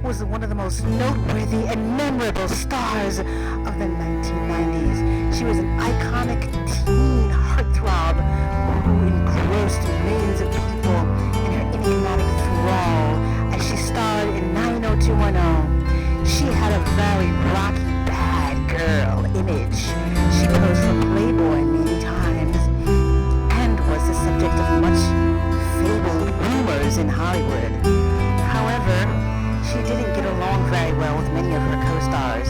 was one of the most noteworthy and memorable stars of the 1990s. She was an iconic teen heartthrob who engrossed millions of people in her enigmatic thrall as she starred in 90210. She had a very rocky, bad girl image. She posed for Playboy many times and was the subject of much fabled rumors in Hollywood. However, she didn't get along very well with many of her co-stars.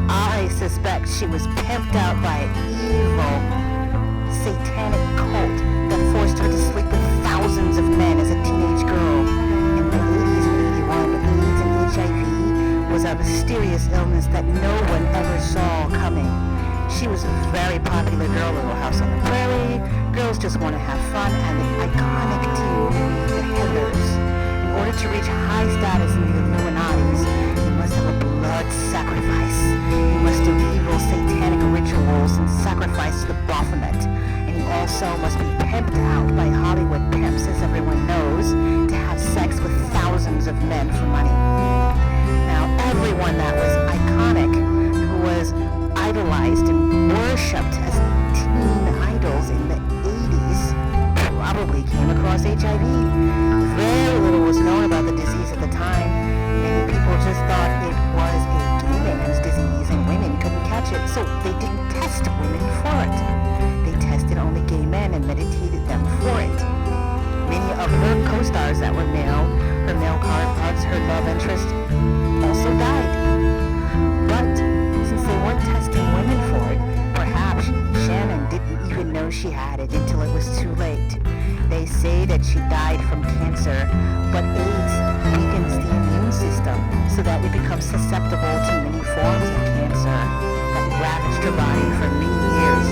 I suspect she was pimped out by an evil, satanic cult that forced her to sleep with thousands of men as a teenage girl. In the 80s and 81, AIDS and HIV was a mysterious illness that no one ever saw coming. She was a very popular girl in Little House on the Prairie, Girls Just Want to Have Fun, and the iconic team, the Heathers. In order to reach high status in the Illuminatis, you must have a blood sacrifice. You must do evil satanic rituals and sacrifice to the Baphomet. And you also must be pimped out by Hollywood pimps, as everyone knows, to have sex with thousands of men for money. Now, everyone that was iconic, who was idolized and worshipped as teen idols in the 80s, probably came across HIV. Very little was known about the disease at the time. Many people just thought it was a gay man's disease and women couldn't catch it, so they didn't test women for it. They tested only gay men and medicated them for it. Many of her co-stars that were male, her male counterparts, her love interest, also died. But since they weren't testing women for it, perhaps Shannen didn't even know she had it until it was too late. They say that she died from cancer, but AIDS weakens the immune system so that it becomes susceptible to many forms of cancer that ravaged her body for many years.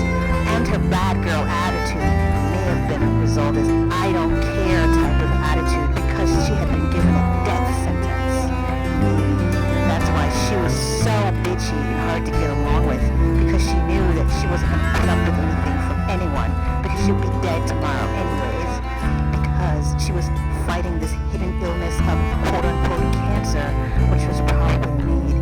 And her bad girl attitude may have been a result of I don't care type of attitude because she had been given a death sentence. Maybe that's why she was so bitchy and hard to get along with, because she knew that she wasn't going to put up with anything from anyone, because she would be dead tomorrow anyways, because she was fighting this hidden illness of quote-unquote cancer, which was probably made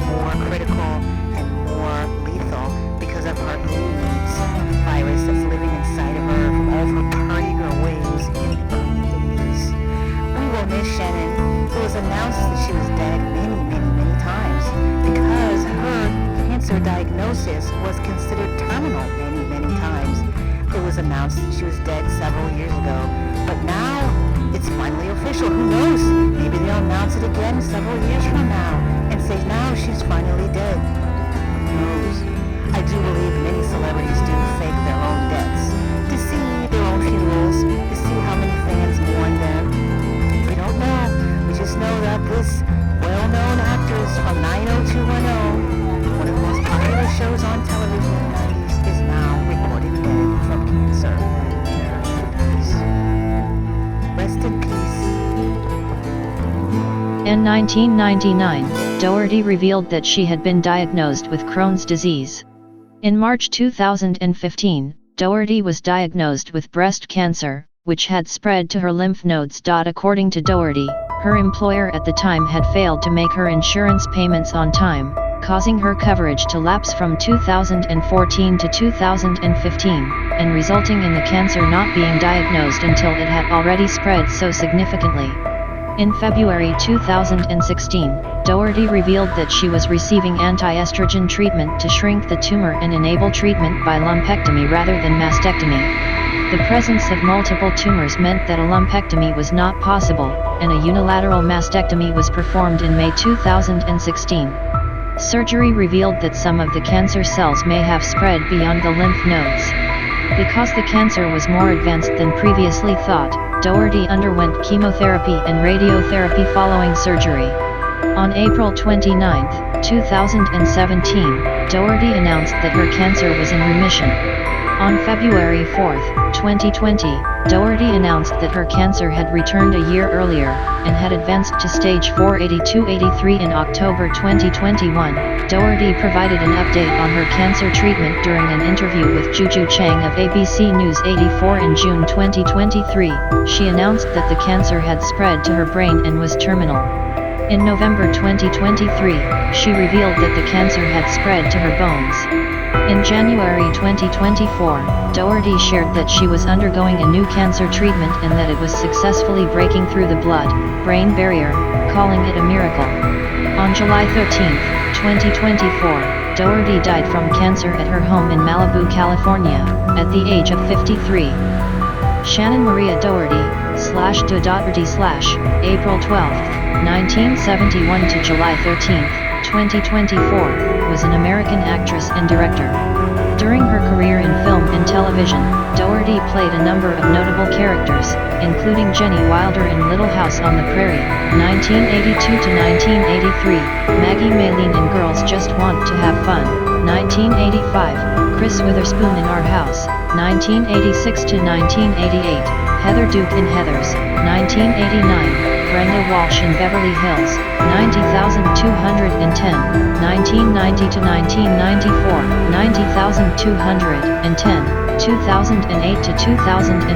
more critical and more lethal because of her AIDS virus that's living inside of her from all of her party girl ways in the early 80s. We will miss Shannen. It was announced that she was dead many times because her cancer diagnosis was considered terminal many times. It was announced that she was dead several years ago, but now it's finally official. Who knows? Maybe they'll announce it again several years from now and say now she's finally dead. Who knows? I do believe many celebrities do fake their own deaths to see their own funerals, to see how many fans mourn them. We don't know. We just know that this well-known actress from 90210, one of the most popular shows on television in the 90s, is now reported dead from cancer. Rest in peace. In 1999, Doherty revealed that she had been diagnosed with Crohn's disease. In March 2015, Doherty was diagnosed with breast cancer, which had spread to her lymph nodes. According to Doherty, her employer at the time had failed to make her insurance payments on time, causing her coverage to lapse from 2014 to 2015, and resulting in the cancer not being diagnosed until it had already spread so significantly. In February 2016, Doherty revealed that she was receiving anti-estrogen treatment to shrink the tumor and enable treatment by lumpectomy rather than mastectomy. The presence of multiple tumors meant that a lumpectomy was not possible, and a unilateral mastectomy was performed in May 2016. Surgery revealed that some of the cancer cells may have spread beyond the lymph nodes. Because the cancer was more advanced than previously thought, Doherty underwent chemotherapy and radiotherapy following surgery. On April 29, 2017, Doherty announced that her cancer was in remission. On February 4, 2020, Doherty announced that her cancer had returned a year earlier, and had advanced to stage 482-83 in October 2021. Doherty provided an update on her cancer treatment during an interview with Juju Chang of ABC News 84 in June 2023. She announced that the cancer had spread to her brain and was terminal. In November 2023, she revealed that the cancer had spread to her bones. In January 2024, Doherty shared that she was undergoing a new cancer treatment and that it was successfully breaking through the blood-brain barrier, calling it a miracle. On July 13, 2024, Doherty died from cancer at her home in Malibu, California, at the age of 53. Shannen Maria Doherty, /Doherty / April 12, 1971 to July 13, 2024, was an American actress and director. During her career in film and television, Doherty played a number of notable characters, including Jenny Wilder in Little House on the Prairie, 1982 to 1983, Maggie Malene in Girls Just Want to Have Fun, 1985, Kris Witherspoon in Our House, 1986 to 1988, Heather Duke in Heathers, 1989, Brenda Walsh in Beverly Hills, 90,210, 1990 to 1994, 90,210, 2008 to 2009,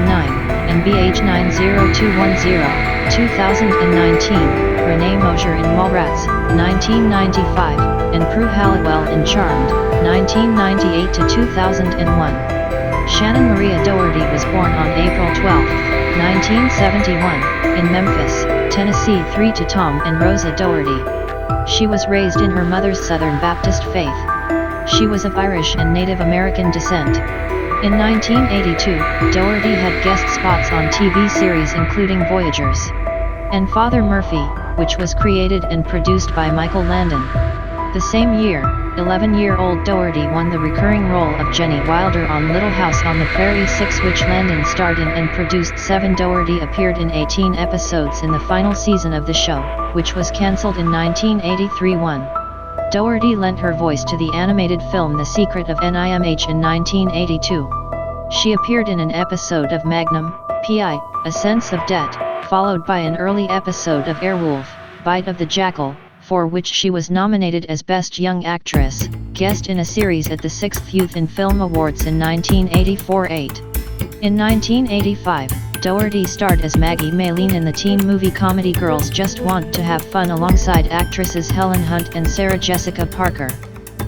and BH 90210, 2019, Rene Mosier in Mallrats, 1995, and Prue Halliwell in Charmed, 1998 to 2001. Shannen Maria Doherty was born on April 12, 1971, in Memphis, Tennessee to Tom and Rosa Doherty. She was raised in her mother's Southern Baptist faith. She was of Irish and Native American descent. In 1982, Doherty had guest spots on TV series including Voyagers and Father Murphy, which was created and produced by Michael Landon. The same year, 11-year-old Doherty won the recurring role of Jenny Wilder on Little House on the Prairie 6, which Landon starred in and produced 7. Doherty appeared in 18 episodes in the final season of the show, which was cancelled in 1983-1. Doherty lent her voice to the animated film The Secret of NIMH in 1982. She appeared in an episode of Magnum, P.I., A Sense of Debt, followed by an early episode of Airwolf, Bite of the Jackal, for which she was nominated as Best Young Actress, guest in a series at the 6th Youth in Film Awards in 1984-8. In 1985, Doherty starred as Maggie Malene in the teen movie comedy Girls Just Want to Have Fun alongside actresses Helen Hunt and Sarah Jessica Parker.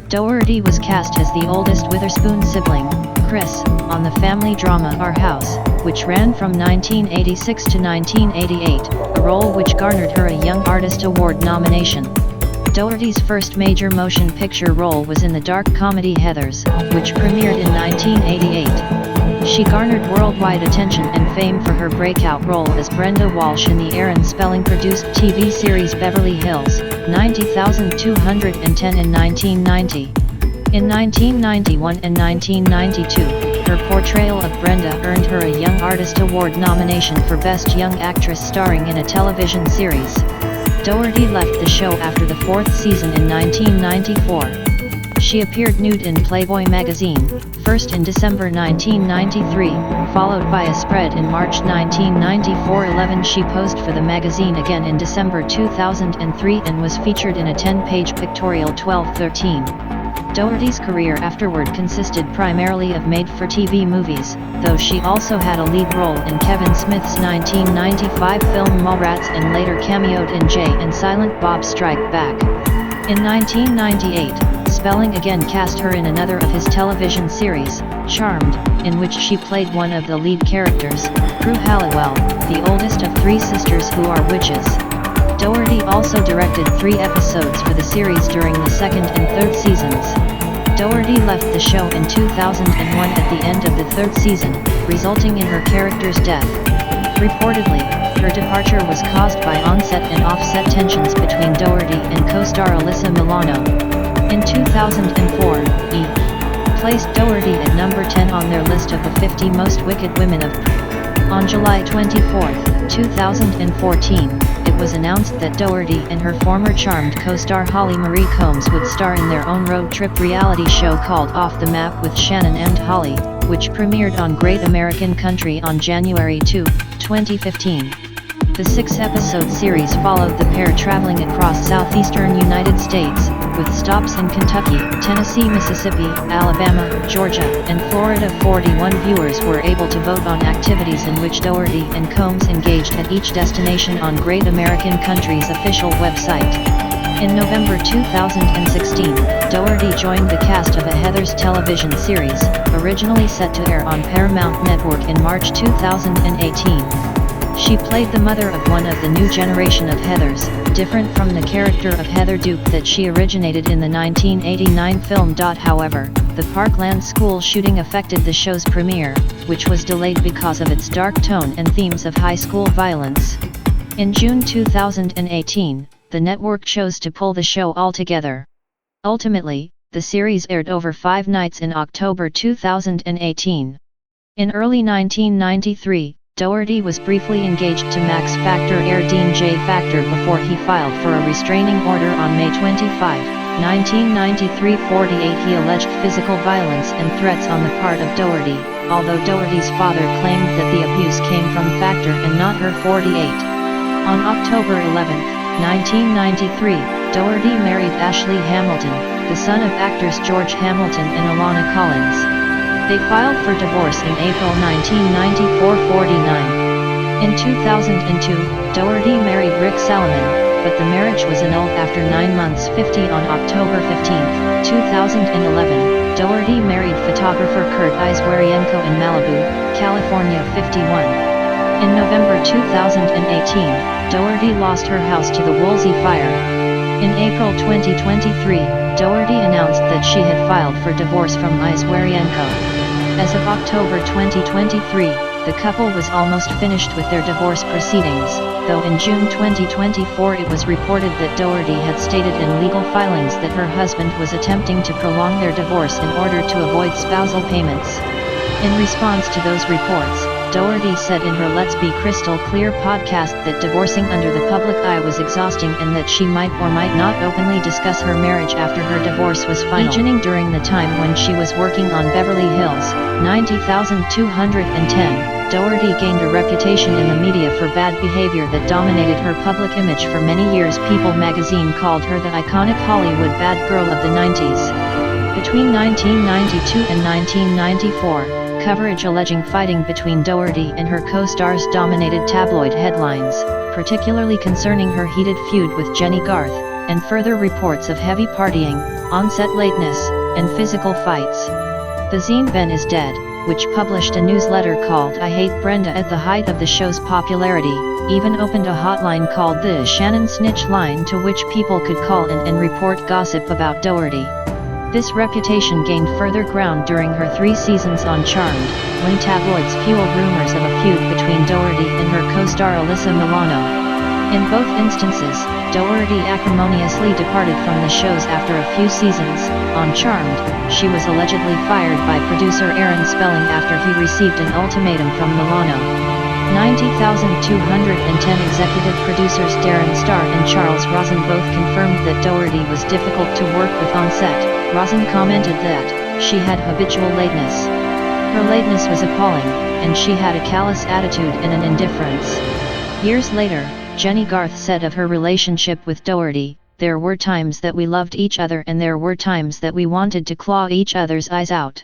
Doherty was cast as the oldest Witherspoon sibling, Kris, on the family drama Our House, which ran from 1986 to 1988, a role which garnered her a Young Artist Award nomination. Doherty's first major motion picture role was in the dark comedy Heathers, which premiered in 1988. She garnered worldwide attention and fame for her breakout role as Brenda Walsh in the Aaron Spelling-produced TV series Beverly Hills, 90,210 in 1990. In 1991 and 1992, her portrayal of Brenda earned her a Young Artist Award nomination for Best Young Actress starring in a television series. Doherty left the show after the 4th season in 1994. She appeared nude in Playboy magazine, first in December 1993, followed by a spread in March 1994. She posed for the magazine again in December 2003 and was featured in a 10-page pictorial 1213. Doherty's career afterward consisted primarily of made-for-TV movies, though she also had a lead role in Kevin Smith's 1995 film Mallrats and later cameoed in Jay and Silent Bob Strike Back. In 1998, Spelling again cast her in another of his television series, Charmed, in which she played one of the lead characters, Prue Halliwell, the oldest of 3 sisters who are witches. Doherty also directed 3 episodes for the series during the 2nd and 3rd seasons. Doherty left the show in 2001 at the end of the 3rd season, resulting in her character's death. Reportedly, her departure was caused by on-set and off-set tensions between Doherty and co-star Alyssa Milano. In 2004, E! placed Doherty at number 10 on their list of the 50 most wicked women of. On July 24, 2014, it was announced that Doherty and her former Charmed co-star Holly Marie Combs would star in their own road trip reality show called Off the Map with Shannen and Holly, which premiered on Great American Country on January 2, 2015. The 6-episode series followed the pair traveling across southeastern United States, with stops in Kentucky, Tennessee, Mississippi, Alabama, Georgia, and Florida. 41 viewers were able to vote on activities in which Doherty and Combs engaged at each destination on Great American Country's official website. In November 2016, Doherty joined the cast of a Heathers television series, originally set to air on Paramount Network in March 2018. She played the mother of one of the new generation of Heathers, different from the character of Heather Duke that she originated in the 1989 film. However, the Parkland school shooting affected the show's premiere, which was delayed because of its dark tone and themes of high school violence. In June 2018, the network chose to pull the show altogether. Ultimately, the series aired over 5 nights in October 2018. In early 1993, Doherty was briefly engaged to Max Factor heir Dean J. Factor before he filed for a restraining order on May 25, 1993. 48 He alleged physical violence and threats on the part of Doherty, although Doherty's father claimed that the abuse came from Factor and not her. 48. On October 11, 1993, Doherty married Ashley Hamilton, the son of actors George Hamilton and Alana Collins. They filed for divorce in April 1994. 49. In 2002, Doherty married Rick Salomon, but the marriage was annulled after 9 months. 50. On October 15, 2011, Doherty married photographer Kurt Iswarienko in Malibu, California. 51. In November 2018, Doherty lost her house to the Woolsey fire. In April 2023, Doherty announced that she had filed for divorce from Iswarienko. As of October 2023, the couple was almost finished with their divorce proceedings, though in June 2024 it was reported that Doherty had stated in legal filings that her husband was attempting to prolong their divorce in order to avoid spousal payments. In response to those reports, Doherty said in her Let's Be Crystal Clear podcast that divorcing under the public eye was exhausting and that she might or might not openly discuss her marriage after her divorce was final. Beginning during the time when she was working on Beverly Hills, 90,210, Doherty gained a reputation in the media for bad behavior that dominated her public image for many years. People magazine called her the iconic Hollywood bad girl of the 90s. Between 1992 and 1994, coverage alleging fighting between Doherty and her co-stars dominated tabloid headlines, particularly concerning her heated feud with Jenny Garth, and further reports of heavy partying, on-set lateness, and physical fights. The zine Ben is Dead, which published a newsletter called I Hate Brenda at the height of the show's popularity, even opened a hotline called the Shannen Snitch Line to which people could call in and report gossip about Doherty. This reputation gained further ground during her 3 seasons on Charmed, when tabloids fueled rumors of a feud between Doherty and her co-star Alyssa Milano. In both instances, Doherty acrimoniously departed from the shows after a few seasons. On Charmed, she was allegedly fired by producer Aaron Spelling after he received an ultimatum from Milano. 90,210 executive producers Darren Star and Charles Rosin both confirmed that Doherty was difficult to work with on set. Rosin commented that she had habitual lateness. Her lateness was appalling, and she had a callous attitude and an indifference. Years later, Jenny Garth said of her relationship with Doherty, "There were times that we loved each other and there were times that we wanted to claw each other's eyes out."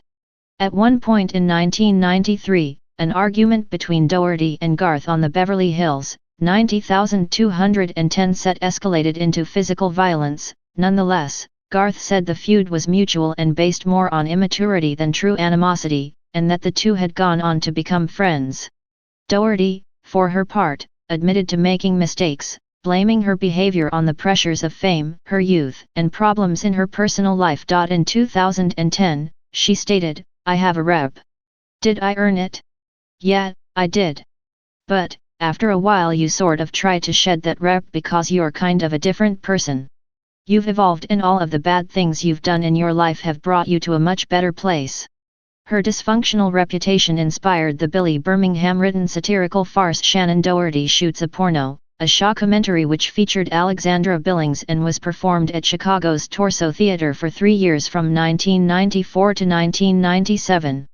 At one point in 1993, an argument between Doherty and Garth on the Beverly Hills, 90,210 set escalated into physical violence. Nonetheless, Garth said the feud was mutual and based more on immaturity than true animosity, and that the two had gone on to become friends. Doherty, for her part, admitted to making mistakes, blaming her behavior on the pressures of fame, her youth, and problems in her personal life. In 2010, she stated, "I have a rep. Did I earn it? Yeah, I did. But, after a while you sort of try to shed that rep because you're kind of a different person. You've evolved and all of the bad things you've done in your life have brought you to a much better place." Her dysfunctional reputation inspired the Billy Birmingham-written satirical farce Shannen Doherty Shoots a Porno, a shockumentary which featured Alexandra Billings and was performed at Chicago's Torso Theater for 3 years from 1994 to 1997.